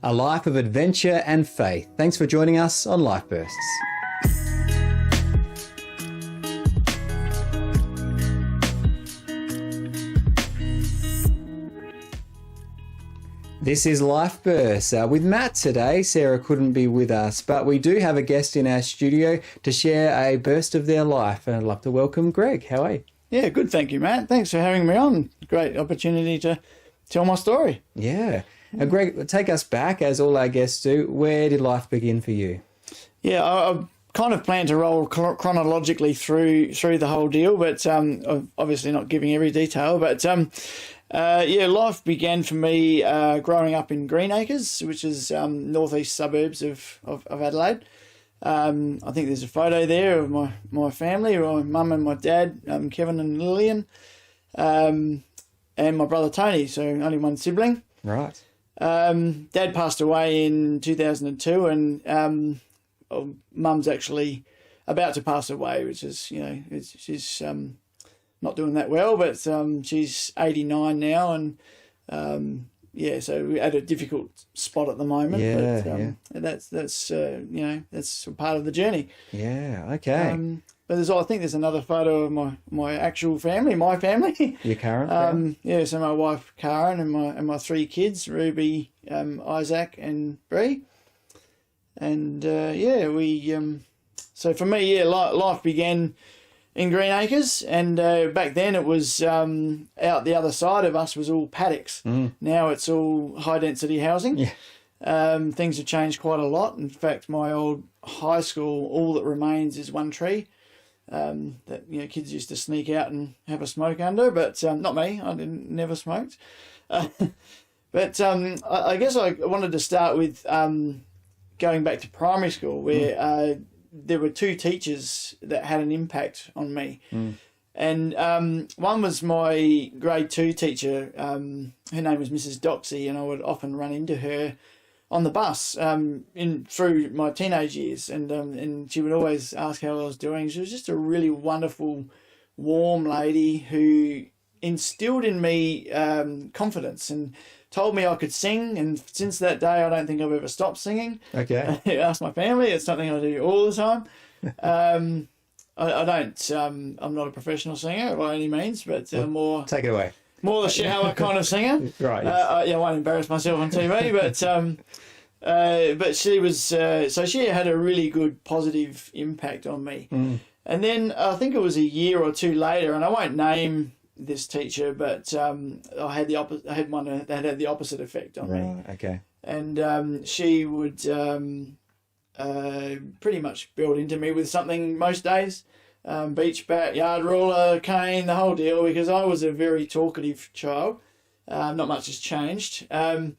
a life of adventure and faith. Thanks for joining us on Life Bursts. This is Life Bursts with Matt today. Sarah couldn't be with us, but we do have a guest in our studio to share a burst of their life. And I'd love to welcome Greg. How are you? Yeah, good. Thank you, Matt. Thanks for having me on. Great opportunity to tell my story. Yeah. Now, Greg, take us back, as all our guests do. Where did life begin for you? Yeah, I kind of plan to roll chronologically through the whole deal, but obviously not giving every detail. But life began for me growing up in Greenacres, which is northeast suburbs of Adelaide. I think there's a photo there of my family, my mum and my dad, Kevin and Lillian, and my brother Tony, so only one sibling. Right. Dad passed away in 2002, and mum's actually about to pass away, which is, she's not doing that well, but she's 89 now, and so we're at a difficult spot at the moment. Yeah, That's part of the journey. Yeah, okay. But I think there's another photo of my actual family, my family. Your current family? So my wife Karen and my three kids, Ruby, Isaac, and Bree. And so for me, life began in Greenacres, and back then it was out the other side of us was all paddocks. Now it's all high density housing. Yeah. Things have changed quite a lot. In fact, my old high school, all that remains is one tree that kids used to sneak out and have a smoke under, but not me. I never smoked. But I guess I wanted to start with going back to primary school, where there were two teachers that had an impact on me. And one was my grade 2 teacher. Her name was Mrs. Doxey, and I would often run into her on the bus through my teenage years, and she would always ask how I was doing. She was just a really wonderful, warm lady who instilled in me confidence and told me I could sing, and since that day I don't think I've ever stopped singing. Okay. Ask my family, it's something I do all the time. I don't, I'm not a professional singer by any means, but more... Take it away. More the shower kind of singer. Right. I won't embarrass myself on TV, but she was, so she had a really good positive impact on me. And then I think it was a year or two later, and I won't name this teacher, but I had one that had the opposite effect on me. Okay. And she would pretty much build into me with something most days. Beach bat, yard ruler, cane, the whole deal, because I was a very talkative child. Not much has changed. But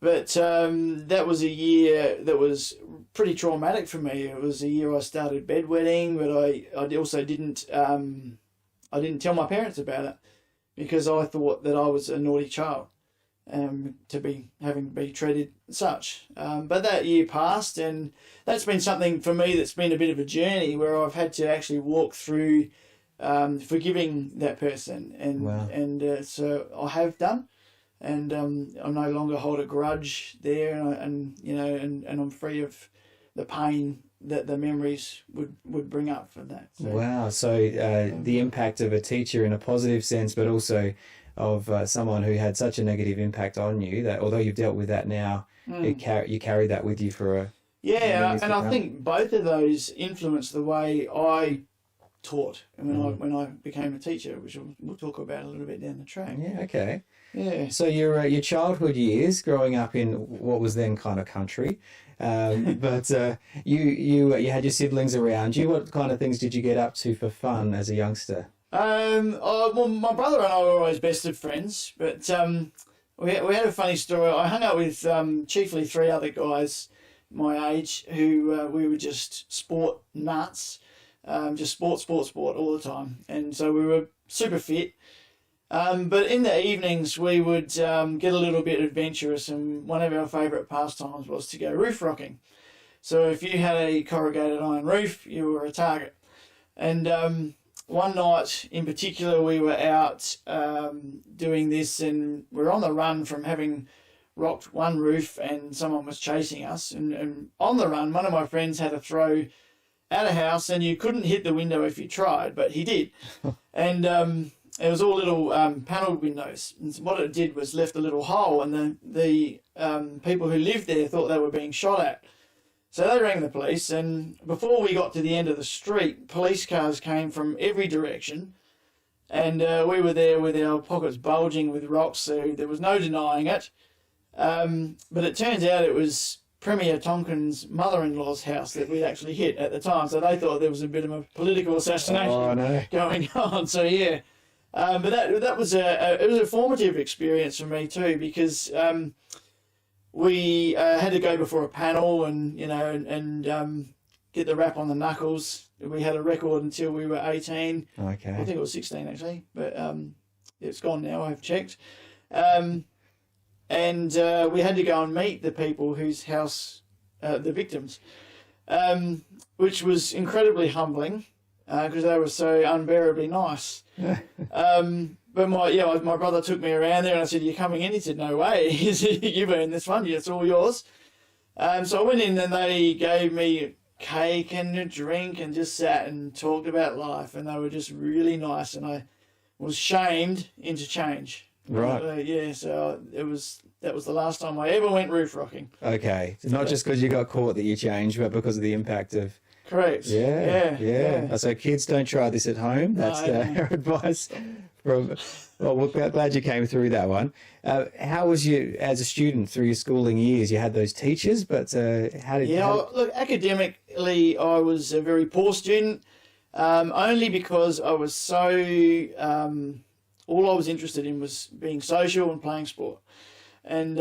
that was a year that was pretty traumatic for me. It was a year I started bedwetting, but I also didn't tell my parents about it because I thought that I was a naughty child to be treated such. But that year passed, and that's been something for me that's been a bit of a journey where I've had to actually walk through forgiving that person, and so I have done, and I no longer hold a grudge there, and I'm free of the pain that the memories would bring up for that. So, wow. So the impact of a teacher in a positive sense, but also of someone who had such a negative impact on you that although you've dealt with that now, you carry that with you for a... Yeah, and I think both of those influenced the way I taught when I became a teacher, which we'll talk about a little bit down the track. Yeah, okay. Yeah. So your childhood years, growing up in what was then kind of country, but you had your siblings around you. What kind of things did you get up to for fun as a youngster? Well, my brother and I were always best of friends, but we had a funny story. I hung out with chiefly three other guys my age who we were just sport nuts, just sport all the time, and so we were super fit. But in the evenings we would get a little bit adventurous, and one of our favourite pastimes was to go roof rocking. So if you had a corrugated iron roof, you were a target. And one night in particular we were out doing this, and we're on the run from having rocked one roof and someone was chasing us. And on the run, one of my friends had a throw at a house, and you couldn't hit the window if you tried, but he did. And it was all little panelled windows. And what it did was left a little hole, and the people who lived there thought they were being shot at. So they rang the police, and before we got to the end of the street, police cars came from every direction. And we were there with our pockets bulging with rocks, so there was no denying it. But it turns out it was Premier Tonkin's mother-in-law's house that we actually hit at the time. So they thought there was a bit of a political assassination going on. So yeah, but that was it was a formative experience for me too, because we had to go before a panel and get the rap on the knuckles. We had a record until we were 18. Okay. I think it was 16 actually, but it's gone now. I've checked. And we had to go and meet the people whose house, the victims, which was incredibly humbling because they were so unbearably nice. But my brother took me around there and I said, "You're coming in?" He said, "No way." He said, "You've earned this one. It's all yours." So I went in and they gave me cake and a drink and just sat and talked about life, and they were just really nice, and I was shamed into change. Right. So that was the last time I ever went roof rocking. Okay. So not just because you got caught that you changed, but because of the impact of... Correct. Yeah. So kids, don't try this at home. That's our advice. We're glad you came through that one. How was you as a student through your schooling years? You had those teachers, but look, academically, I was a very poor student, only because I was so... all I was interested in was being social and playing sport. And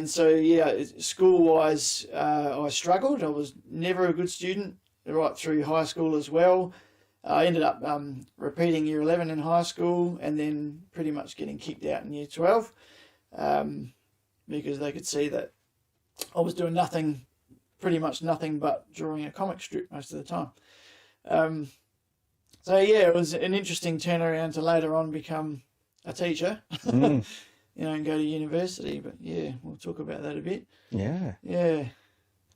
so, school-wise, I struggled. I was never a good student right through high school as well. I ended up repeating year 11 in high school and then pretty much getting kicked out in year 12 because they could see that I was doing pretty much nothing but drawing a comic strip most of the time. It was an interesting turnaround to later on become a teacher, and go to university. But yeah, we'll talk about that a bit. Yeah. Yeah.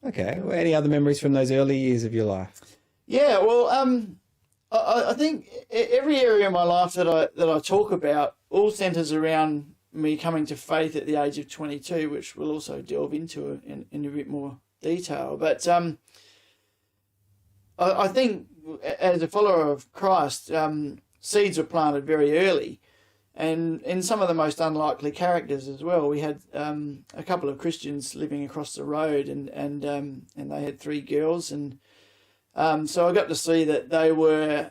Okay. Well, any other memories from those early years of your life? Yeah. Well, I think every area of my life that I talk about all centres around me coming to faith at the age of 22, which we'll also delve into in a bit more detail. But I think as a follower of Christ, seeds were planted very early, and in some of the most unlikely characters as well. We had a couple of Christians living across the road, and they had 3 girls, and so I got to see that they were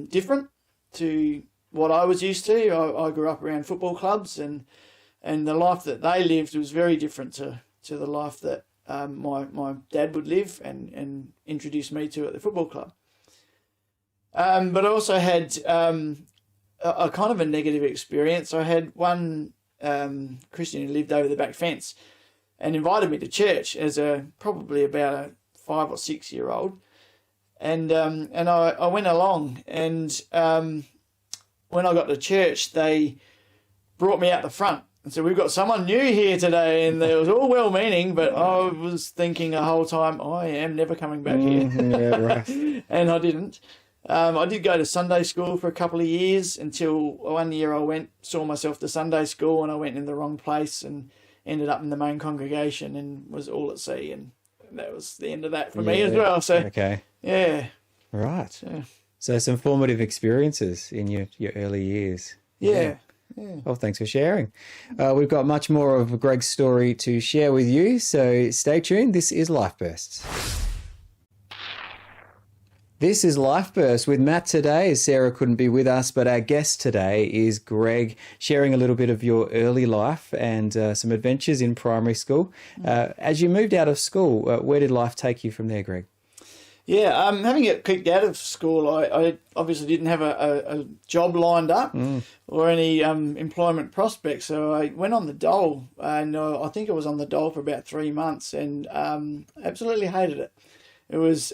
different to what I was used to. I grew up around football clubs, and the life that they lived was very different to the life that my dad would live and introduce me to at the football club. But I also had a kind of a negative experience. I had one Christian who lived over the back fence and invited me to church as probably about a 5 or 6 year old. And I went along, and when I got to church, they brought me out the front and said, "We've got someone new here today," and it was all well-meaning, but I was thinking the whole time, I am never coming back here. Yeah, right. And I didn't. I did go to Sunday school for a couple of years until one year I saw myself to Sunday school, and I went in the wrong place and ended up in the main congregation and was all at sea, and that was the end of that for me as well. So okay. Yeah. Right. So some formative experiences in your early years. Yeah. Well, thanks for sharing. We've got much more of Greg's story to share with you, so stay tuned. This is Life Bursts. This is Life Burst with Matt today, as Sarah couldn't be with us, but our guest today is Greg, sharing a little bit of your early life and some adventures in primary school. As you moved out of school, where did life take you from there, Greg? Yeah, having get kicked out of school, I obviously didn't have a job lined up or any employment prospects, so I went on the dole, and I think I was on the dole for about 3 months, and absolutely hated it. It was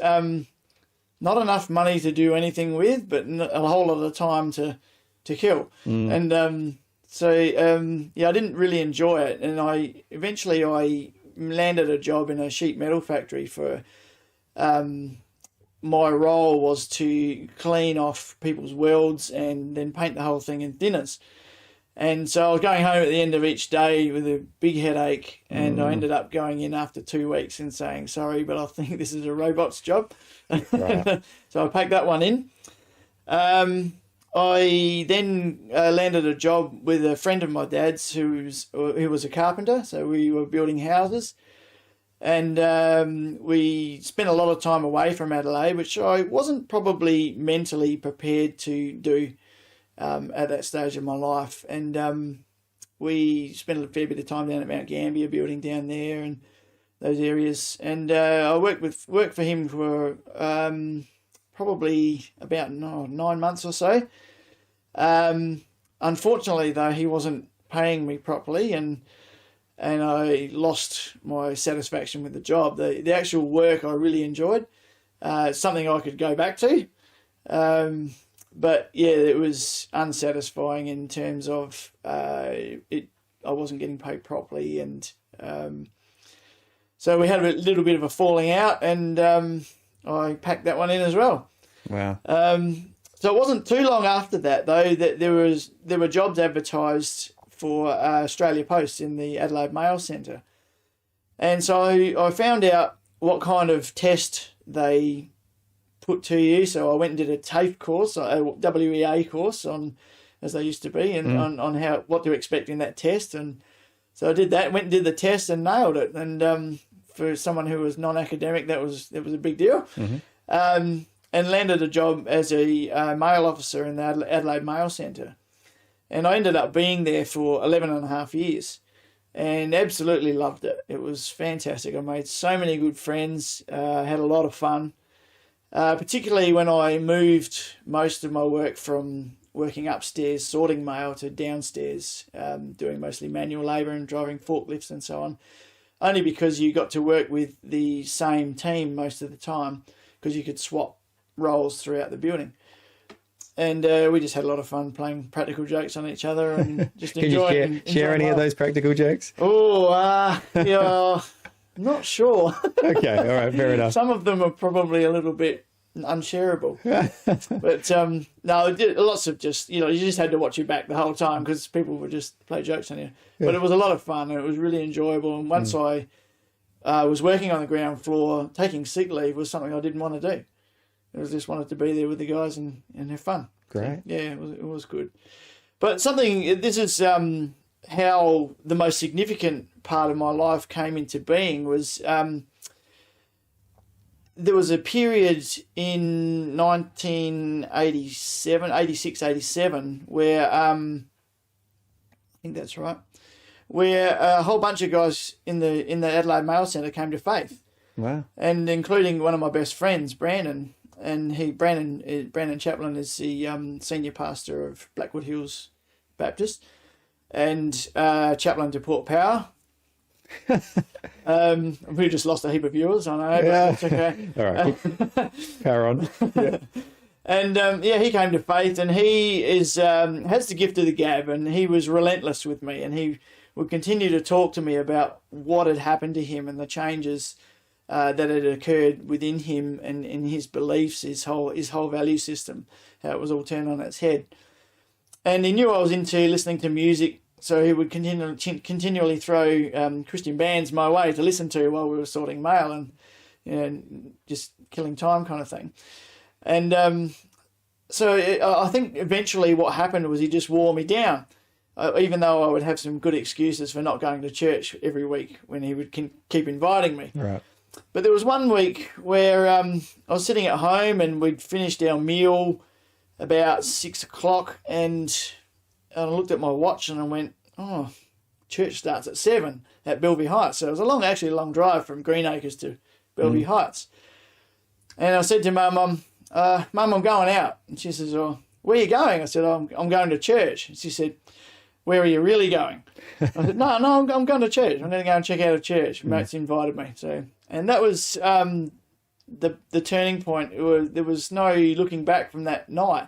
not enough money to do anything with, but a whole lot of time to kill. And I didn't really enjoy it, and I eventually landed a job in a sheet metal factory for. My role was to clean off people's welds and then paint the whole thing in thinners. And so I was going home at the end of each day with a big headache, and I ended up going in after 2 weeks and saying, sorry, but I think this is a robot's job. Right. So I packed that one in. I then landed a job with a friend of my dad's who was a carpenter, so we were building houses. And we spent a lot of time away from Adelaide, which I wasn't probably mentally prepared to do at that stage of my life. And we spent a fair bit of time down at Mount Gambier, building down there and those areas. And I worked for him for probably about 9 months or so. Unfortunately, though, he wasn't paying me properly, and I lost my satisfaction with the job. The actual work I really enjoyed. It's something I could go back to. But yeah, it was unsatisfying in terms of I wasn't getting paid properly, and so we had a little bit of a falling out, and I packed that one in as well. Wow. So it wasn't too long after that, though, that there were jobs advertised for Australia Post in the Adelaide Mail Centre. And so I found out what kind of test they put to you. So I went and did a TAFE course, a WEA course, on, as they used to be, and on what to expect in that test. And so I did that, went and did the test and nailed it. And for someone who was non-academic, that was a big deal. Mm-hmm. And landed a job as a mail officer in the Adelaide Mail Centre. And I ended up being there for 11 and a half years and absolutely loved it. It was fantastic. I made so many good friends, had a lot of fun, particularly when I moved most of my work from working upstairs sorting mail to downstairs, doing mostly manual labour and driving forklifts and so on, only because you got to work with the same team most of the time because you could swap roles throughout the building. And we just had a lot of fun playing practical jokes on each other and just enjoying. Can you share any of those practical jokes? Yeah, not sure. Okay, all right, fair enough. Some of them are probably a little bit unshareable. But no, lots of just, you just had to watch your back the whole time because people would just play jokes on you. Yeah. But it was a lot of fun and it was really enjoyable. And once I was working on the ground floor, taking sick leave was something I didn't want to do. I just wanted to be there with the guys and have fun. Great. So, yeah, it was good. But this is how the most significant part of my life came into being was there was a period in 86, 87, where I think that's right, where a whole bunch of guys in the Adelaide Mail Centre came to faith. Wow. And including one of my best friends, Brandon. And Brandon Chaplin is the senior pastor of Blackwood Hills Baptist, and chaplain to Port Power. We just lost a heap of viewers, I know, but that's okay. All right, power on. Yeah. And he came to faith, and he has the gift of the gab, and he was relentless with me, and he would continue to talk to me about what had happened to him and the changes that had occurred within him and in his beliefs, his whole value system, how it was all turned on its head. And he knew I was into listening to music, so he would continually throw Christian bands my way to listen to while we were sorting mail and just killing time kind of thing. And so I think eventually what happened was he just wore me down, even though I would have some good excuses for not going to church every week when he would keep inviting me. Right. But there was one week where I was sitting at home and we'd finished our meal about 6 o'clock, and I looked at my watch and I went, church starts at 7 at Bellevue Heights. So it was a long drive from Greenacres to Bellevue Heights. And I said to Mum, Mum, I'm going out. And she says, where are you going? I said, I'm going to church. And she said, where are you really going? I said, no, I'm going to church. I'm going to go and check out a church. Mate's invited me. And that was the turning point. There was no looking back from that night.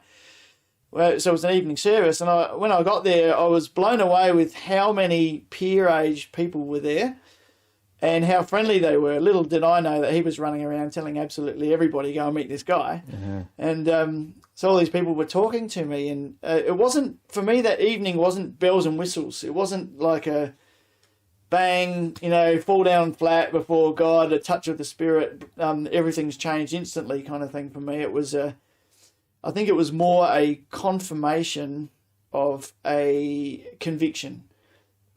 Well, so it was an evening service, and when I got there, I was blown away with how many peer-aged people were there and how friendly they were. Little did I know that he was running around telling absolutely everybody, go and meet this guy. And so all these people were talking to me, and it wasn't, for me that evening wasn't bells and whistles. It wasn't like a bang, fall down flat before God, a touch of the Spirit, everything's changed instantly kind of thing for me. It was I think it was more a confirmation of a conviction.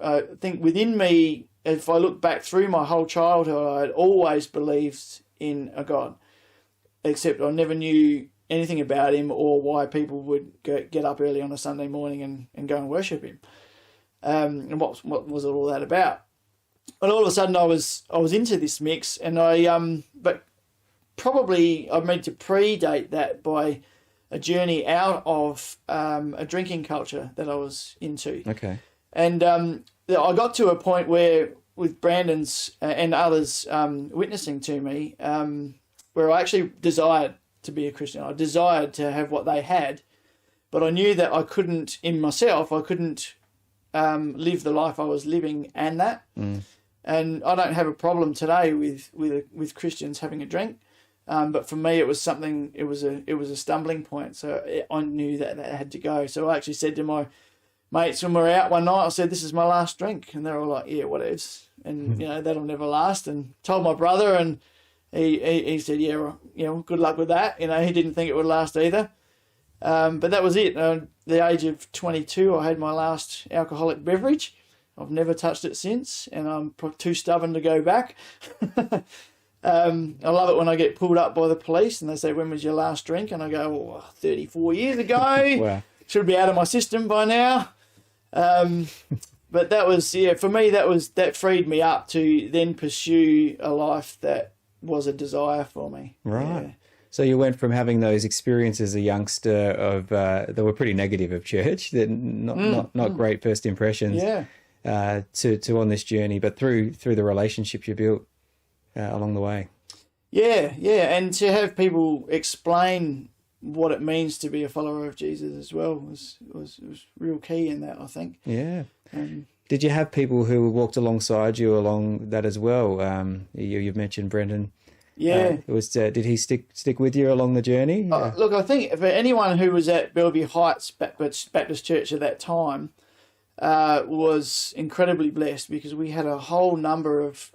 I think within me, if I look back through my whole childhood, I'd always believed in a God, except I never knew anything about him or why people would get up early on a Sunday morning and go and worship him. And what was all that about? And all of a sudden I was into this mix, and but probably I meant to predate that by a journey out of a drinking culture that I was into. Okay. And I got to a point where, with Brandon's and others witnessing to me, where I actually desired to be a Christian. I desired to have what they had, but I knew that I couldn't live the life I was living and that. And I don't have a problem today with Christians having a drink. But for me, it was something. It was a stumbling point. So I knew that had to go. So I actually said to my mates when we were out one night, I said, "This is my last drink," and they're all like, "Yeah, whatever." And that'll never last. And told my brother, and he said, "Yeah, well, good luck with that." He didn't think it would last either. But that was it. At the age of 22, I had my last alcoholic beverage. I've never touched it since, and I'm too stubborn to go back. I love it when I get pulled up by the police and they say, "When was your last drink?" And I go, 34 years ago. Wow. Should be out of my system by now. But that was, for me, that freed me up to then pursue a life that was a desire for me. Right. Yeah. So you went from having those experiences as a youngster of that were pretty negative of church, that not great first impressions, to on this journey, but through the relationships you built along the way. Yeah, and to have people explain what it means to be a follower of Jesus as well was real key in that, I think. Yeah. Did you have people who walked alongside you along that as well? You've mentioned Brendan. Yeah. Did he stick with you along the journey? Look, I think for anyone who was at Bellevue Heights Baptist Church at that time was incredibly blessed, because we had a whole number of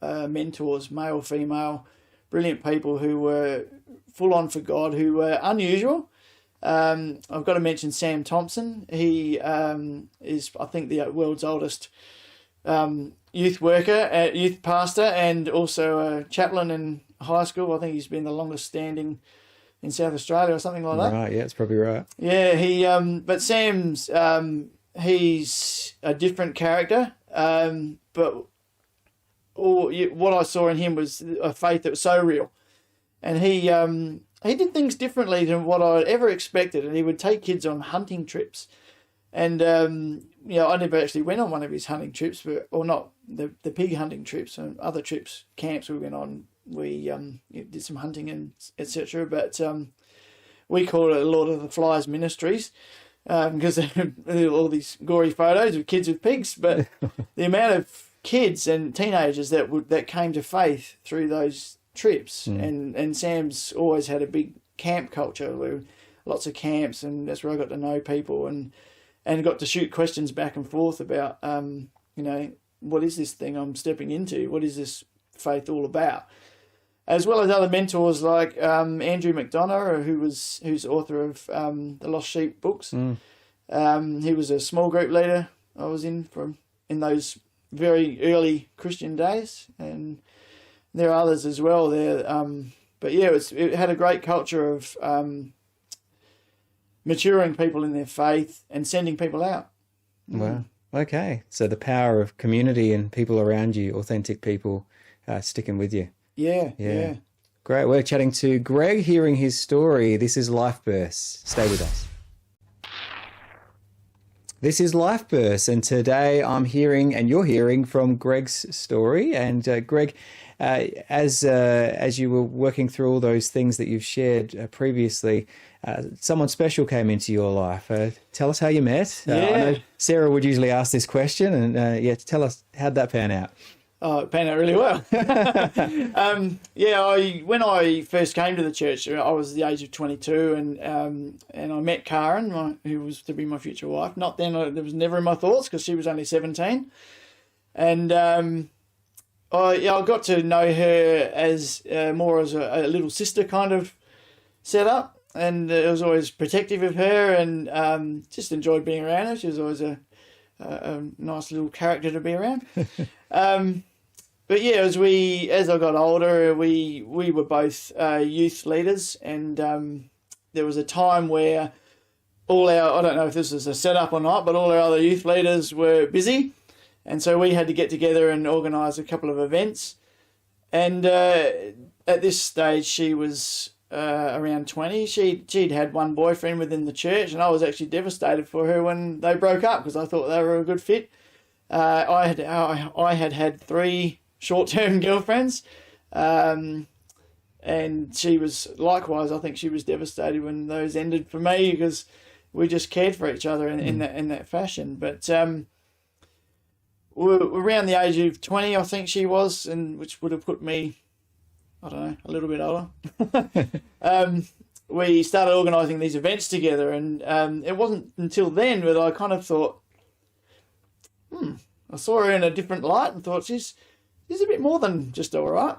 mentors, male, female, brilliant people who were full on for God, who were unusual. I've got to mention Sam Thompson. He is, I think, the world's oldest youth worker, youth pastor, and also a chaplain in high school. I think he's been the longest standing in South Australia or something like that. Right, yeah, it's probably right. Yeah, but Sam's, he's a different character, but what I saw in him was a faith that was so real. And he did things differently than what I ever expected, and he would take kids on hunting trips. And, I never actually went on one of his hunting trips, or not the pig hunting trips, and other trips, camps we went on. We did some hunting and etc. But we call it Lord of the Flies Ministries, because all these gory photos of kids with pigs. But the amount of kids and teenagers that came to faith through those trips, and Sam's always had a big camp culture, where lots of camps, and that's where I got to know people and got to shoot questions back and forth about what is this thing I'm stepping into? What is this faith all about? As well as other mentors like Andrew McDonough, who's author of the Lost Sheep books. He was a small group leader I was in those very early Christian days, and there are others as well there. But yeah, it had a great culture of maturing people in their faith and sending people out. Wow. Okay. So the power of community and people around you, authentic people, sticking with you. Yeah. Great. We're chatting to Greg, hearing his story. This is Life Bursts. Stay with us. This is Life Burst, and today I'm hearing, and you're hearing, from Greg's story. And Greg, as you were working through all those things that you've shared previously, someone special came into your life. Tell us how you met. I know Sarah would usually ask this question, and tell us, how'd that pan out? Oh, it panned out really well. When I first came to the church, I was the age of 22, and I met Karen, who was to be my future wife. Not then; it was never in my thoughts because she was only 17, and I got to know her as more as a little sister kind of setup, and I was always protective of her, and just enjoyed being around her. She was always a nice little character to be around. But yeah, as I got older, we were both youth leaders, and there was a time where I don't know if this is a setup or not, but all our other youth leaders were busy, and so we had to get together and organise a couple of events. And at this stage, she was around 20. She'd had one boyfriend within the church, and I was actually devastated for her when they broke up because I thought they were a good fit. I had had 3 short-term girlfriends, and she was likewise. I think she was devastated when those ended for me because we just cared for each other in that fashion. But we're around the age of 20, I think she was, and which would have put me, I don't know, a little bit older. We started organising these events together, and it wasn't until then that I kind of thought, I saw her in a different light and thought she's a bit more than just all right.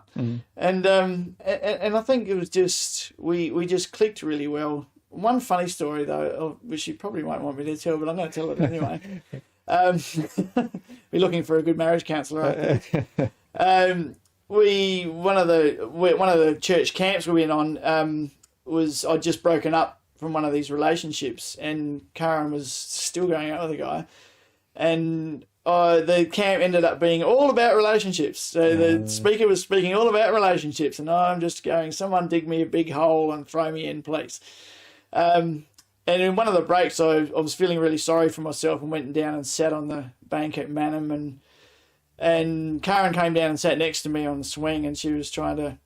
And I think it was just we just clicked really well. One funny story though, which you probably won't want me to tell, but I'm going to tell it anyway. We're looking for a good marriage counsellor. I think. One of the church camps we went on was I'd just broken up from one of these relationships, and Karen was still going out with a guy, and the camp ended up being all about relationships. So the speaker was speaking all about relationships, and I'm just going, someone dig me a big hole and throw me in, please. And in one of the breaks, I was feeling really sorry for myself and went down and sat on the bank at Manham, and Karen came down and sat next to me on the swing, and she was trying to,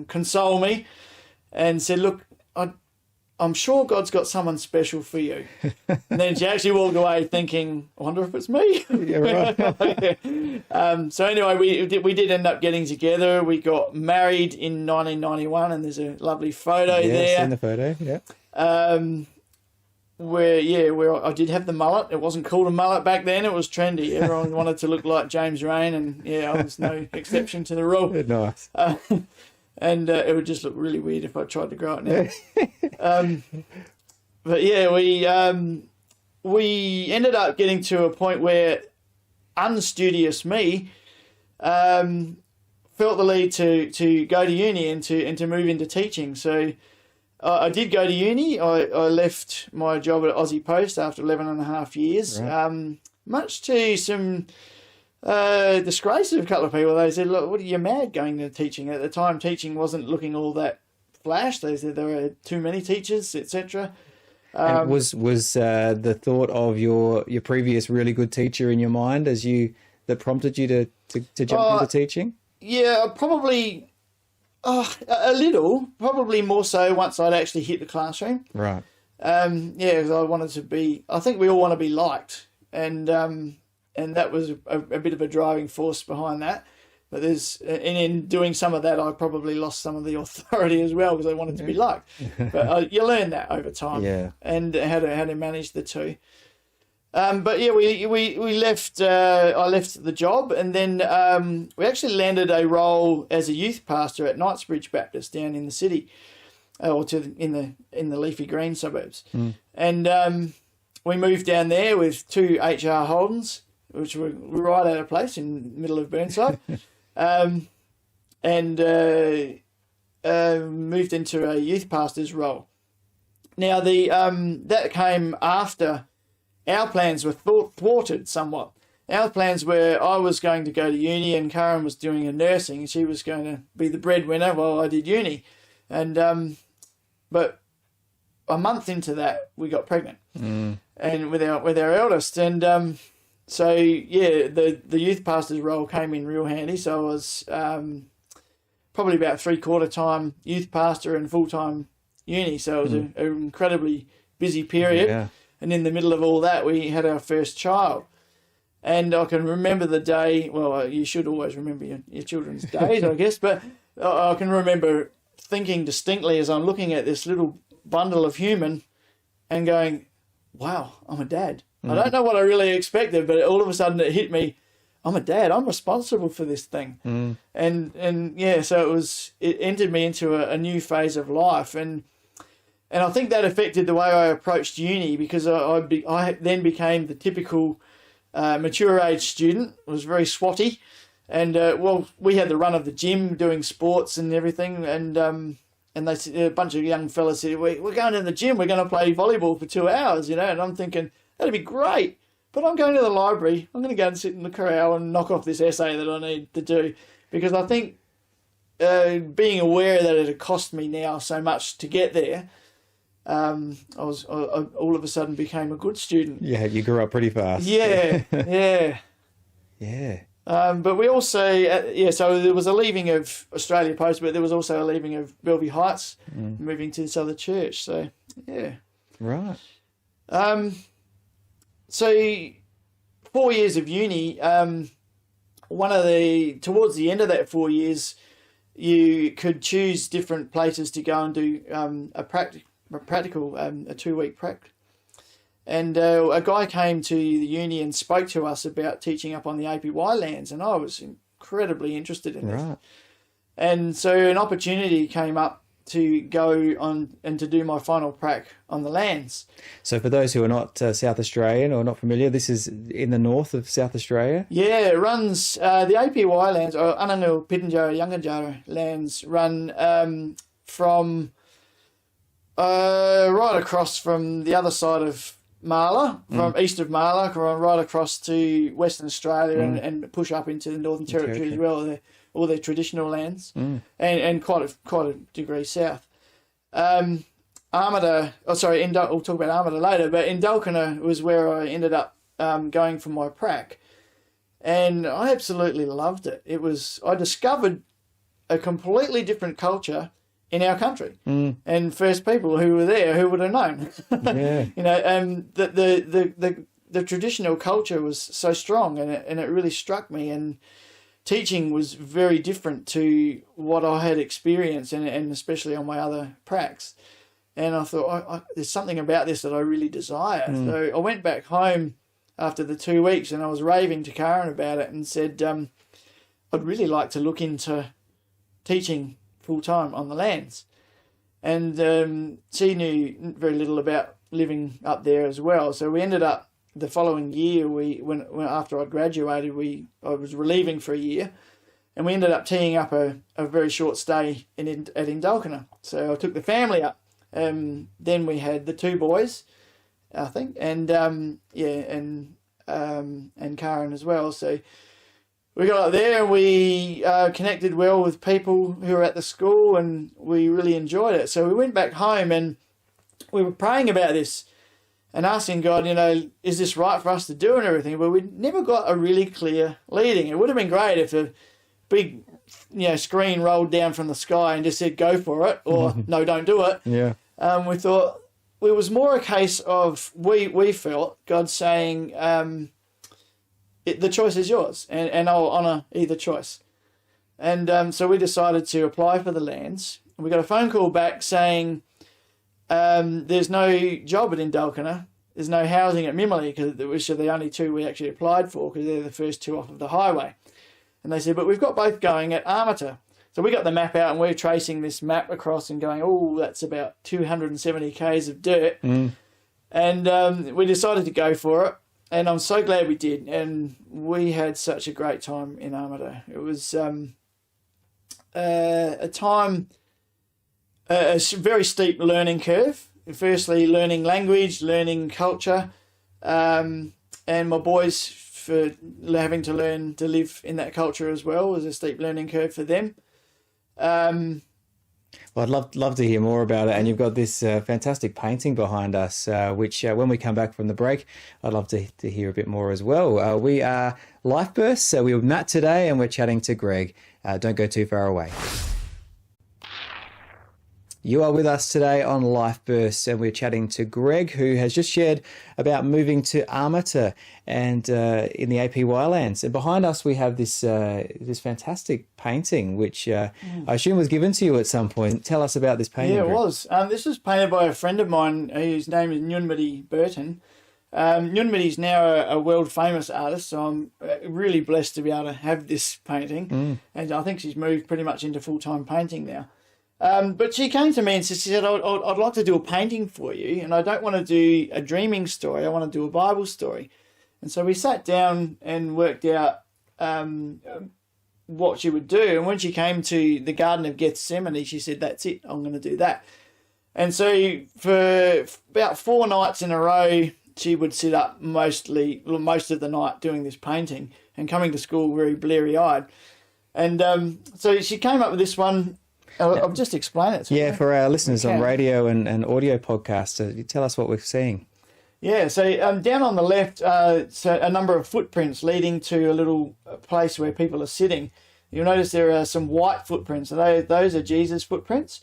console me, and said, "Look, I'm sure God's got someone special for you." And then she actually walked away thinking, I wonder if it's me. Yeah, right. So anyway, we did end up getting together. We got married in 1991, and there's a lovely photo there. Yes, in the photo, yeah. Where I did have the mullet. It wasn't called a mullet back then. It was trendy. Everyone wanted to look like James Rain, and I was no exception to the rule. Nice. And it would just look really weird if I tried to grow it now. But yeah, we ended up getting to a point where unstudious me felt the need to go to uni and to move into teaching. So I did go to uni. I left my job at Aussie Post after 11 and a half years, right. Much to some disgrace of a couple of people. They said, "Look, what are you mad going to teaching?" At the time, teaching wasn't looking all that flash. They said there were too many teachers, etc. And was the thought of your previous really good teacher in your mind that prompted you to jump into teaching? Yeah, probably a little. Probably more so once I'd actually hit the classroom. Right. Because I wanted to be. I think we all want to be liked, and that was a bit of a driving force behind that. But in doing some of that, I probably lost some of the authority as well because I wanted to be liked. But you learn that over time, and how to manage the two. But yeah, we left. I left the job, and then we actually landed a role as a youth pastor at Knightsbridge Baptist down in the city, in the leafy green suburbs, and we moved down there with 2 HR Holdens, which were right out of place in the middle of Burnside, and moved into a youth pastor's role. Now, that came after our plans were thwarted somewhat. Our plans were I was going to go to uni and Karen was doing her nursing, and she was going to be the breadwinner while I did uni. And but a month into that, we got pregnant, and with our eldest, and so yeah, the youth pastor's role came in real handy. So I was probably about 3/4 time youth pastor and full-time uni. So it was an incredibly busy period. Yeah. And in the middle of all that, we had our first child. And I can remember the day, well, you should always remember your children's days, I guess, but I can remember thinking distinctly as I'm looking at this little bundle of human and going, wow, I'm a dad. I don't know what I really expected, but all of a sudden it hit me, I'm a dad. I'm responsible for this thing. And yeah, so it entered me into a new phase of life. And I think that affected the way I approached uni, because I then became the typical mature age student. I was very swotty. And, well, we had the run of the gym doing sports and everything. And they said, a bunch of young fellas said, we're going to the gym. We're going to play volleyball for 2 hours, you know. And I'm thinking, that'd be great. But I'm going to the library. I'm going to go and sit in the corral and knock off this essay that I need to do. Because I think being aware that it had cost me now so much to get there, I all of a sudden became a good student. Yeah, you grew up pretty fast. Yeah, yeah. Yeah. But we also, so there was a leaving of Australia Post, but there was also a leaving of Bellevue Heights, moving to this other church. So, yeah. Right. So 4 years of uni, towards the end of that 4 years, you could choose different places to go and do a practical, a 2-week prac. And a guy came to the uni and spoke to us about teaching up on the APY lands, and I was incredibly interested in this. And so an opportunity came up to go on and to do my final prac on the lands. So for those who are not South Australian or not familiar, this is in the north of South Australia? Yeah, it runs, the APY lands, or Anangu Pitjantjatjara Yangatjara lands, run from right across from the other side of Marla, from east of Marla, right across to Western Australia and push up into the Northern Territory as well. All their traditional lands, and quite a degree south. Armada, we'll talk about Armada later, but Indulkina was where I ended up going for my prac, and I absolutely loved it. I discovered a completely different culture in our country, and first people who were there who would have known. Yeah. You know, the traditional culture was so strong, and it really struck me. And teaching was very different to what I had experienced, and especially on my other pracs. And I thought, there's something about this that I really desire. So I went back home after the 2 weeks, and I was raving to Karen about it and said, I'd really like to look into teaching full-time on the lands. And she knew very little about living up there as well. So we ended up, the following year, when after I graduated, I was relieving for a year, and we ended up teeing up a very short stay at Indulkina. So I took the family up. Then we had the 2 boys, I think, and Karen as well. So we got up there, and we connected well with people who were at the school, and we really enjoyed it. So we went back home, and we were praying about this and asking God, is this right for us to do and everything? But we never got a really clear leading. It would have been great if a big, screen rolled down from the sky and just said, go for it, or no, don't do it. Yeah. We thought it was more a case of, we felt God saying, the choice is yours, and I'll honour either choice. And so we decided to apply for the lands. We got a phone call back saying, there's no job at Indulkina, there's no housing at Mimili, which are the only 2 we actually applied for, because they're the first 2 off of the highway. And they said, but we've got both going at Armata. So we got the map out, and we're tracing this map across and going, that's about 270 k's of dirt. And we decided to go for it, and I'm so glad we did. And we had such a great time in Armata. It was a time, a very steep learning curve. Firstly, learning language, learning culture, and my boys for having to learn to live in that culture as well was a steep learning curve for them. Well, I'd love to hear more about it. And you've got this fantastic painting behind us, which when we come back from the break, I'd love to hear a bit more as well. We are Life Bursts. So we're with Matt today and we're chatting to Greg. Don't go too far away. You are with us today on Life Bursts, and we're chatting to Greg, who has just shared about moving to Armata and in the APY lands. And behind us, we have this fantastic painting, which I assume was given to you at some point. Tell us about this painting. Yeah, it Greg. was. This was painted by a friend of mine whose name is Nyunmati Burton. Nyunmati is now a world famous artist, so I'm really blessed to be able to have this painting. And I think she's moved pretty much into full-time painting now. But she came to me and she said, I'd like to do a painting for you, and I don't want to do a dreaming story, I want to do a Bible story. And so we sat down and worked out what she would do. And when she came to the Garden of Gethsemane, she said, that's it, I'm going to do that. And so for about 4 nights in a row, she would sit up most of the night doing this painting and coming to school very bleary-eyed. And so she came up with this one. I'll just explain it. Yeah, for our listeners on radio and audio podcasts, you tell us what we're seeing. Yeah, so down on the left, so a number of footprints leading to a little place where people are sitting. You'll notice there are some white footprints. Those are Jesus' footprints.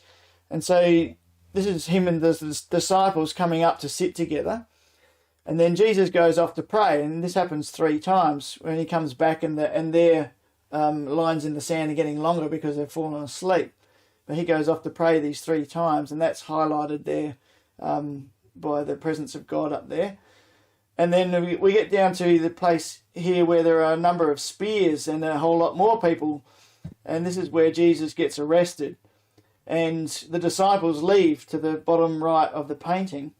And so this is him and the disciples coming up to sit together. And then Jesus goes off to pray, and this happens 3 times. When he comes back and their lines in the sand are getting longer because they've fallen asleep. But he goes off to pray these 3 times, and that's highlighted there by the presence of God up there. And then we get down to the place here where there are a number of spears and a whole lot more people. And this is where Jesus gets arrested. And the disciples leave to the bottom right of the painting,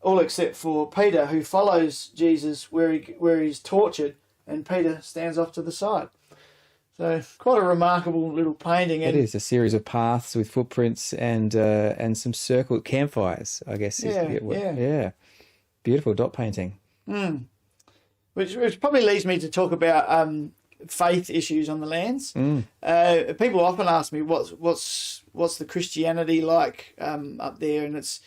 all except for Peter, who follows Jesus where he's tortured, and Peter stands off to the side. So quite a remarkable little painting. It is a series of paths with footprints and some circle campfires, I guess. Yeah. Beautiful dot painting. Which probably leads me to talk about faith issues on the lands. People often ask me what's the Christianity like up there, and it's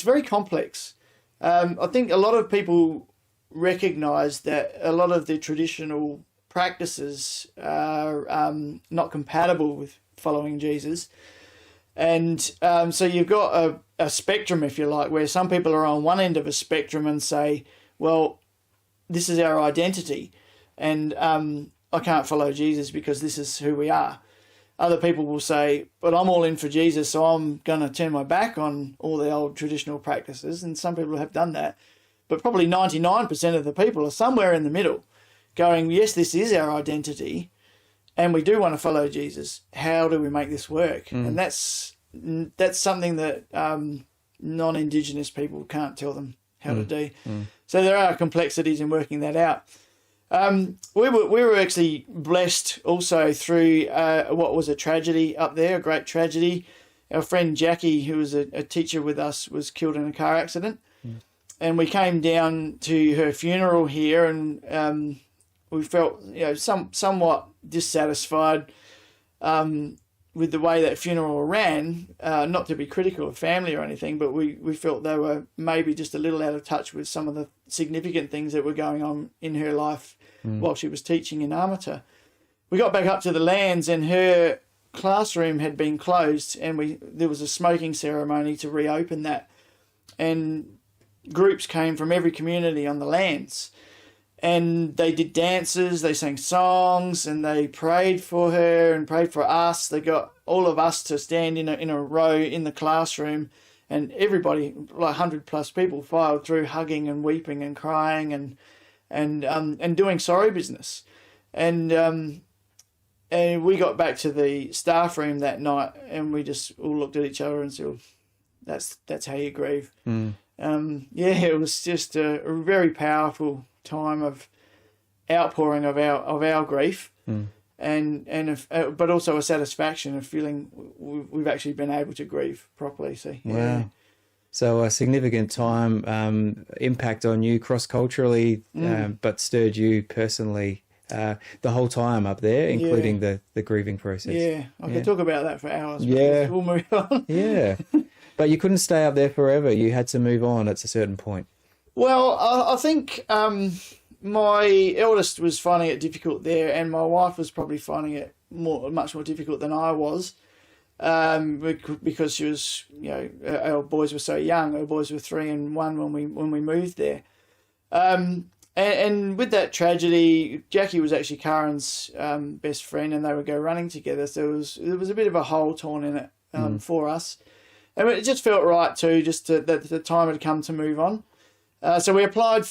very complex. I think a lot of people recognise that a lot of the traditional practices are not compatible with following Jesus. And so you've got a spectrum, if you like, where some people are on one end of a spectrum and say, well, this is our identity, and I can't follow Jesus because this is who we are. Other people will say, but I'm all in for Jesus, so I'm going to turn my back on all the old traditional practices. And some people have done that. But probably 99% of the people are somewhere in the middle, going, yes, this is our identity, and we do want to follow Jesus. How do we make this work? And that's something that non-Indigenous people can't tell them how to do. So there are complexities in working that out. We were actually blessed also through what was a tragedy up there, a great tragedy. Our friend Jackie, who was a teacher with us, was killed in a car accident. And we came down to her funeral here, and we felt, somewhat dissatisfied with the way that funeral ran. Not to be critical of family or anything, but we felt they were maybe just a little out of touch with some of the significant things that were going on in her life while she was teaching in Armata. We got back up to the lands, and her classroom had been closed, and there was a smoking ceremony to reopen that. And groups came from every community on the lands, and they did dances, they sang songs, and they prayed for her and prayed for us. They got all of us to stand in a row in the classroom, and everybody, like 100+ people, filed through, hugging and weeping and crying and doing sorry business. And we got back to the staff room that night, and we just all looked at each other and said, "That's how you grieve." It was just a very powerful time of outpouring of our grief, but also a satisfaction of feeling we've actually been able to grieve properly. So wow. So a significant time impact on you cross-culturally, but stirred you personally the whole time up there, including the grieving process. Yeah, I could talk about that for hours. Yeah. We'll move on. Yeah. But you couldn't stay up there forever. You had to move on at a certain point. Well, I think my eldest was finding it difficult there, and my wife was probably finding it much more difficult than I was, because she was, our boys were so young. Our boys were 3 and 1 when we moved there. And with that tragedy, Jackie was actually Karen's best friend, and they would go running together. So there was a bit of a hole torn in it for us, and it just felt right too, that the time had come to move on. So we applied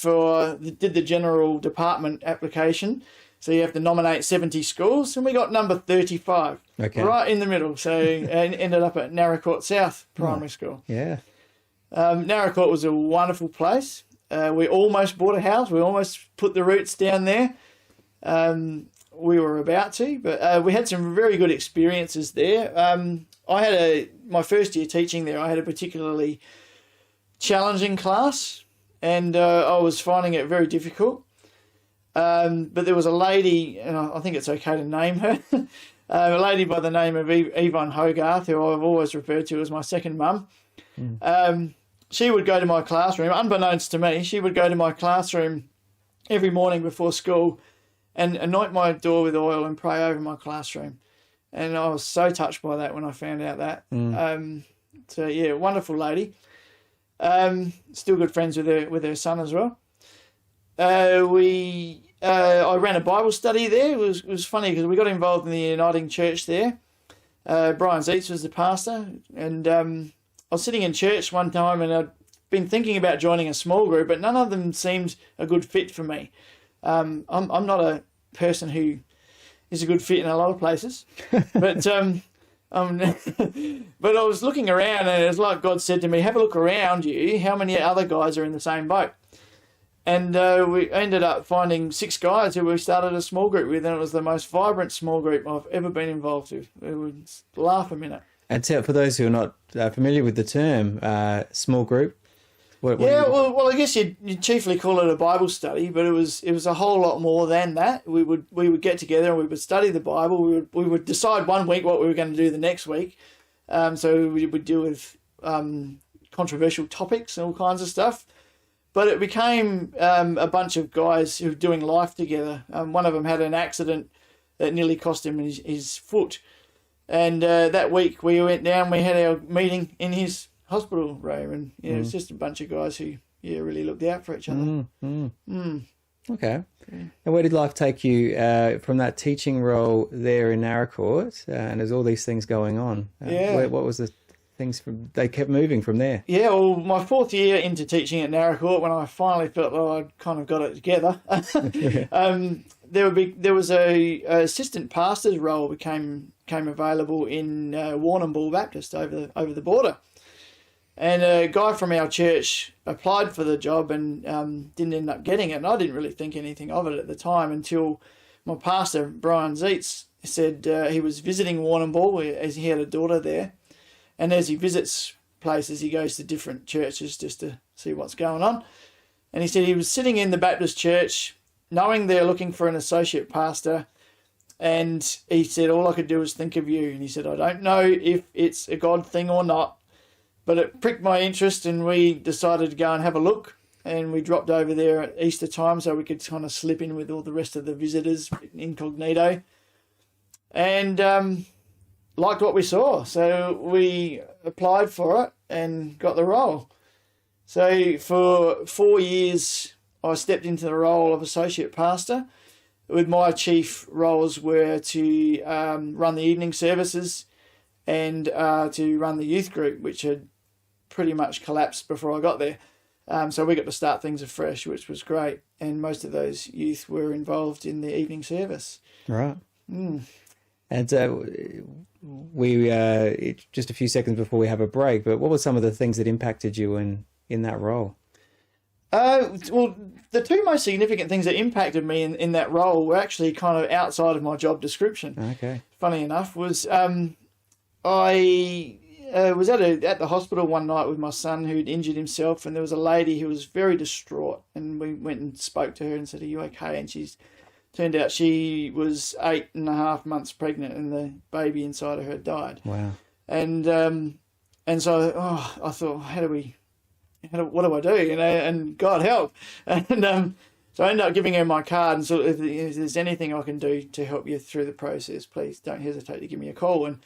did the general department application. So you have to nominate 70 schools, and we got number 35, right in the middle. So and ended up at Narracourt South Primary School. Yeah, Narracourt was a wonderful place. We almost bought a house. We almost put the roots down there. We were about to, but we had some very good experiences there. I had my first year teaching there, I had a particularly challenging class, and I was finding it very difficult. But there was a lady, and I think it's okay to name her, a lady by the name of Yvonne Hogarth, who I've always referred to as my second mum. She would go to my classroom, unbeknownst to me, she would go to my classroom every morning before school and anoint my door with oil and pray over my classroom. And I was so touched by that when I found out that. So, yeah, wonderful lady. Still good friends with her son as well. I ran a Bible study there. It was funny because we got involved in the Uniting Church there. Brian Zeitz was the pastor, and I was sitting in church one time, and I'd been thinking about joining a small group, but none of them seemed a good fit for me. I'm not a person who is a good fit in a lot of places, but but I was looking around, and it was like God said to me, "Have a look around you. How many other guys are in the same boat?" And we ended up finding 6 guys who we started a small group with, and it was the most vibrant small group I've ever been involved with. We would laugh a minute. And for those who are not familiar with the term, small group. Well, I guess you'd chiefly call it a Bible study, but it was a whole lot more than that. We would get together and we would study the Bible. We would decide one week what we were going to do the next week. So we would deal with controversial topics and all kinds of stuff. But it became a bunch of guys who were doing life together. One of them had an accident that nearly cost him his foot. And that week we went down, we had our meeting in his hospital room, and it's just a bunch of guys who really looked out for each other. Okay. And where did life take you from that teaching role there in Narracourt? And there's all these things going on. What was the things they kept moving from there? Yeah, well, my 4th year into teaching at Narracourt, when I finally felt I'd kind of got it together, there was a assistant pastor's role came available in Warrnambool Baptist over the border. And a guy from our church applied for the job and didn't end up getting it. And I didn't really think anything of it at the time until my pastor, Brian Zeitz, said he was visiting Warrnambool as he had a daughter there. And as he visits places, he goes to different churches just to see what's going on. And he said he was sitting in the Baptist church, knowing they're looking for an associate pastor. And he said, all I could do was think of you. And he said, I don't know if it's a God thing or not, but it pricked my interest, and we decided to go and have a look. And we dropped over there at Easter time so we could kind of slip in with all the rest of the visitors incognito. And liked what we saw. So we applied for it and got the role. So for 4 years, I stepped into the role of associate pastor, with my chief roles were to run the evening services and to run the youth group, which had pretty much collapsed before I got there. So we got to start things afresh, which was great. And most of those youth were involved in the evening service. Right. And we just a few seconds before we have a break, but what were some of the things that impacted you in that role? Well, the 2 most significant things that impacted me in that role were actually kind of outside of my job description. Okay. Funny enough, was I was at the hospital one night with my son who'd injured himself, and there was a lady who was very distraught, and we went and spoke to her and said, "Are you okay?" And she turned out she was 8.5 months pregnant, and the baby inside of her died. Wow. And so I thought, what do I do? You know, and God help. And so I ended up giving her my card, and so if there's anything I can do to help you through the process, please don't hesitate to give me a call. And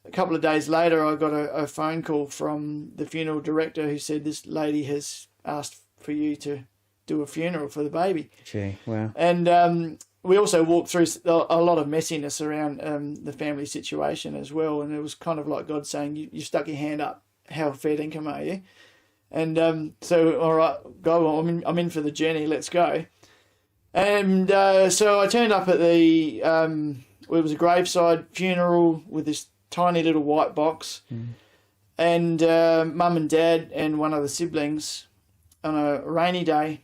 a couple of days later, I got a phone call from the funeral director who said, this lady has asked for you to do a funeral for the baby. Gee, wow. And we also walked through a lot of messiness around the family situation as well. And it was kind of like God saying, you stuck your hand up. How fair dinkum are you? And so, all right, go on, I'm in for the journey, let's go. And so I turned up at it was a graveside funeral with this tiny little white box. And mum and dad and one of the siblings on a rainy day.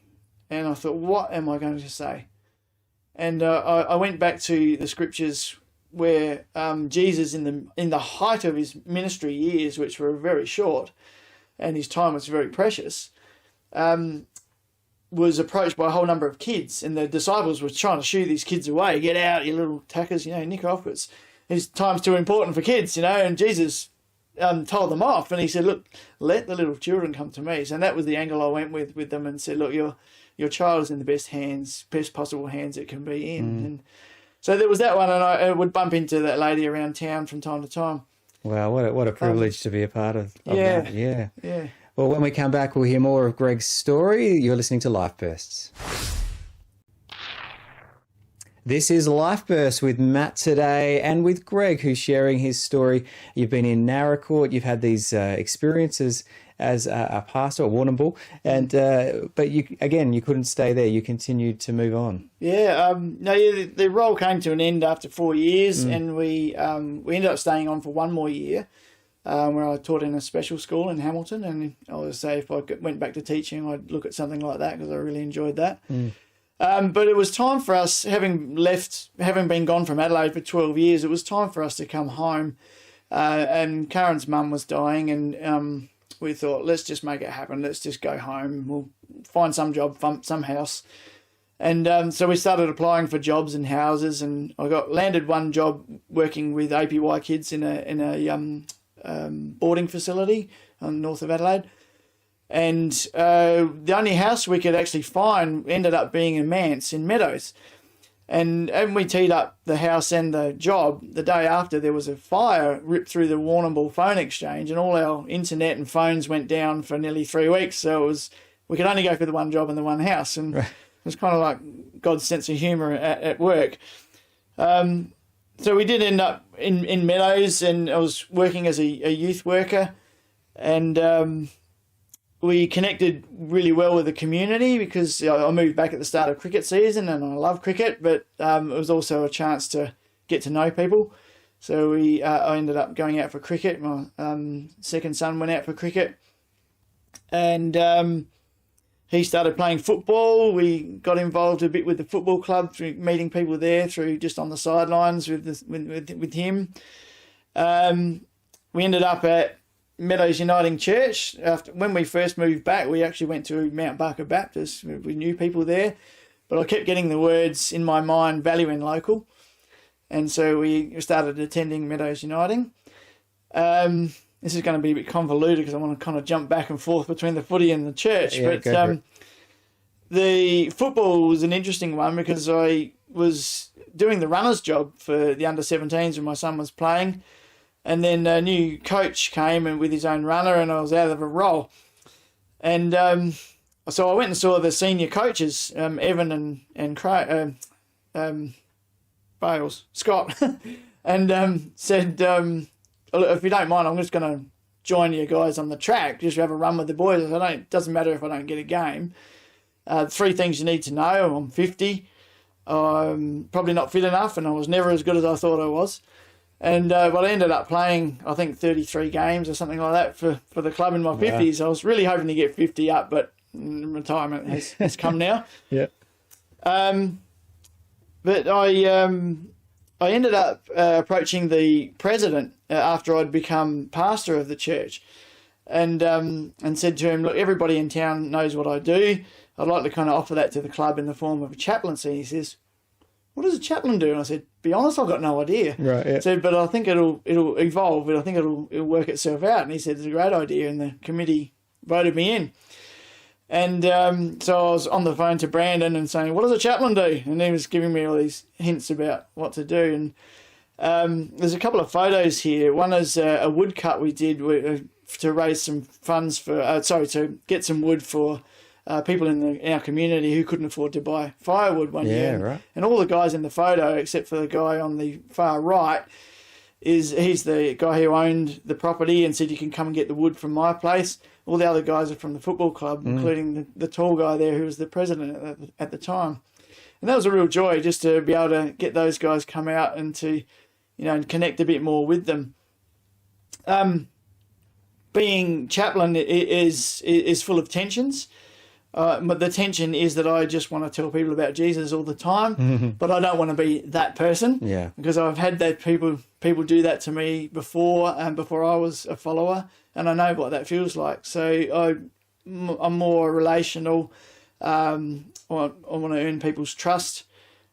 And I thought, what am I going to say? And I went back to the scriptures where Jesus, in the height of his ministry years, which were very short, and his time was very precious, was approached by a whole number of kids, and the disciples were trying to shoo these kids away. Get out, you little tackers, nick off. His time's too important for kids, and Jesus told them off, and he said, look, let the little children come to me. So that was the angle I went with them, and said, look, your child is in the best possible hands it can be in. And so there was that one, and I would bump into that lady around town from time to time. Wow, what a privilege to be a part of that. Yeah. Well, when we come back, we'll hear more of Greg's story. You're listening to Life Bursts. This is Life Bursts with Matt today, and with Greg, who's sharing his story. You've been in Narracourt, you've had these experiences as a pastor at Warrnambool, and but you couldn't stay there. You continued to move on. The role came to an end after 4 years, and we ended up staying on for one more year, where I taught in a special school in Hamilton. And I would say if I went back to teaching, I'd look at something like that because I really enjoyed that. But it was time for us, having been gone from Adelaide for 12 years, it was time for us to come home. And Karen's mum was dying, and we thought, let's just make it happen. Let's just go home. We'll find some job, some house. And so we started applying for jobs in houses, and I landed one job working with APY kids in a boarding facility north of Adelaide. And the only house we could actually find ended up being in Mance in Meadows. And we teed up the house and the job. The day after, there was a fire ripped through the Warrnambool phone exchange, and all our internet and phones went down for nearly 3 weeks. So we could only go for the one job and the one house. And it was kind of like God's sense of humour at work. So we did end up in Meadows, and I was working as a youth worker. And we connected really well with the community because I moved back at the start of cricket season, and I love cricket, but it was also a chance to get to know people. So I ended up going out for cricket. My second son went out for cricket, and he started playing football. We got involved a bit with the football club through meeting people there, through just on the sidelines with him. We ended up at Meadows Uniting Church. When we first moved back, we actually went to Mount Barker Baptist. We knew people there, but I kept getting the words in my mind, valuing local. And so we started attending Meadows Uniting. This is going to be a bit convoluted because I want to kind of jump back and forth between the footy and the church. Yeah, but the football was an interesting one because I was doing the runner's job for the under-17s when my son was playing. And then a new coach came and with his own runner, and I was out of a role. And so I went and saw the senior coaches, Evan and Bales, Scott, and said, if you don't mind, I'm just going to join you guys on the track, just have a run with the boys. It doesn't matter if I don't get a game. 3 things you need to know. I'm 50. I'm probably not fit enough, and I was never as good as I thought I was. And but I ended up playing, I think, 33 games or something like that for the club in my 50s. I was really hoping to get 50 up, but retirement has come now. Yeah. But I ended up approaching the president after I'd become pastor of the church, and said to him, look, everybody in town knows what I do. I'd like to kind of offer that to the club in the form of a chaplaincy. He says, what does a chaplain do? And I said, be honest, I've got no idea. Right, yeah. I said, but I think it'll evolve, but I think it'll work itself out. And he said, it's a great idea, and the committee voted me in. And so I was on the phone to Brandon and saying, what does a chaplain do? And he was giving me all these hints about what to do. And there's a couple of photos here. One is a woodcut we did to raise some funds for, to get some wood for people in our community who couldn't afford to buy firewood one year. Yeah, right. And all the guys in the photo, except for the guy on the far right, he's the guy who owned the property and said, you can come and get the wood from my place. All the other guys are from the football club, including the tall guy there who was the president at the time. And that was a real joy just to be able to get those guys come out and to, and connect a bit more with them. Being chaplain is full of tensions. But the tension is that I just want to tell people about Jesus all the time, but I don't want to be that person. Yeah. Because I've had that people do that to me before I was a follower, and I know what that feels like. So I'm more relational. I want to earn people's trust,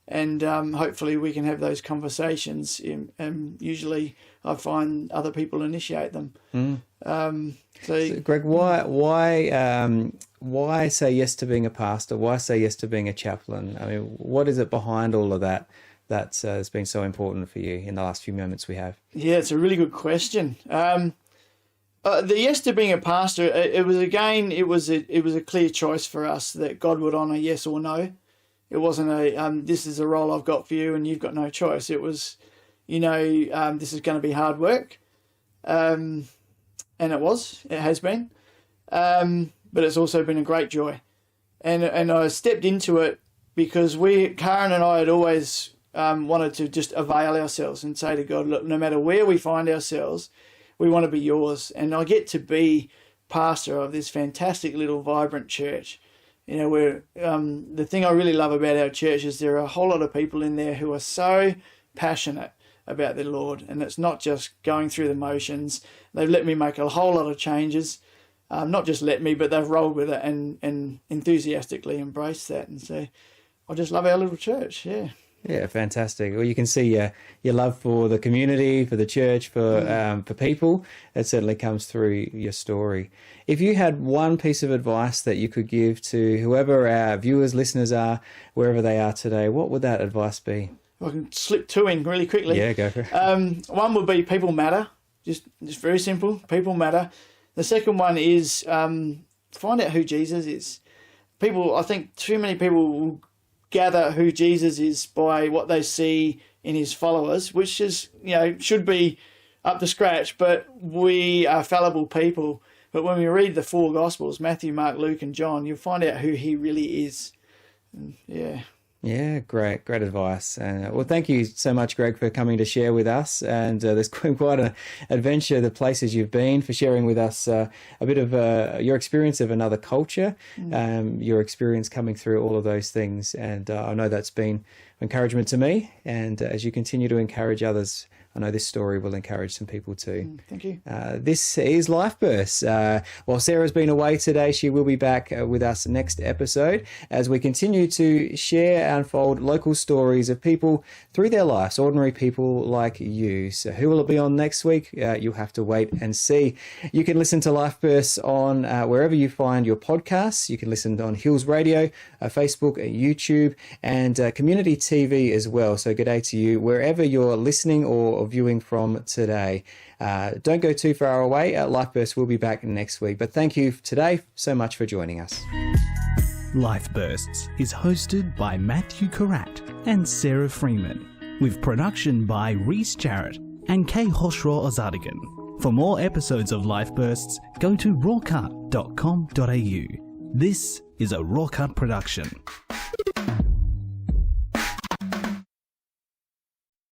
and hopefully we can have those conversations. And usually I find other people initiate them. So Greg, why say yes to being a pastor? Why say yes to being a chaplain? I mean, what is it behind all of that has been so important for you in the last few moments we have? Yeah, it's a really good question. The yes to being a pastor, it was a clear choice for us that God would honour yes or no. It wasn't this is a role I've got for you and you've got no choice. It was, this is going to be hard work. And it has been. But it's also been a great joy. And I stepped into it because Karen and I had always wanted to just avail ourselves and say to God, look, no matter where we find ourselves, we want to be yours. And I get to be pastor of this fantastic little vibrant church. Where the thing I really love about our church is there are a whole lot of people in there who are so passionate about the Lord, and it's not just going through the motions. They've let me make a whole lot of changes. Not just let me, but they've rolled with it and enthusiastically embraced that. And so I just love our little church, yeah. Yeah, fantastic. Well, you can see your love for the community, for the church, for people. It certainly comes through your story. If you had one piece of advice that you could give to whoever our viewers, listeners are, wherever they are today, what would that advice be? I can slip two in really quickly. Yeah, go for it. One would be people matter. Just very simple. People matter. The second one is find out who Jesus is. I think too many people will gather who Jesus is by what they see in his followers, which is, should be up to scratch, but we are fallible people. But when we read the four Gospels, Matthew, Mark, Luke and John, you'll find out who he really is. And Yeah, great advice. Well, thank you so much, Greg, for coming to share with us. And there's quite an adventure, the places you've been, for sharing with us a bit of your experience of another culture, your experience coming through all of those things. And I know that's been encouragement to me. And as you continue to encourage others, I know this story will encourage some people too. Thank you. This is Life Bursts. While Sarah's been away today, she will be back with us next episode as we continue to share and unfold local stories of people through their lives, ordinary people like you. So who will it be on next week? You'll have to wait and see. You can listen to Life Bursts on wherever you find your podcasts. You can listen on Hills Radio, Facebook, YouTube, and Community TV as well. So good day to you wherever you're listening or viewing from today. Don't go too far away. Life Bursts will be back next week. But thank you today so much for joining us. Life Bursts is hosted by Matthew Carratt and Sarah Freeman, with production by Reese Jarrett and Kay Hoshraw Ozadigan. For more episodes of Life Bursts, go to rawcut.com.au. This is a RawCut production.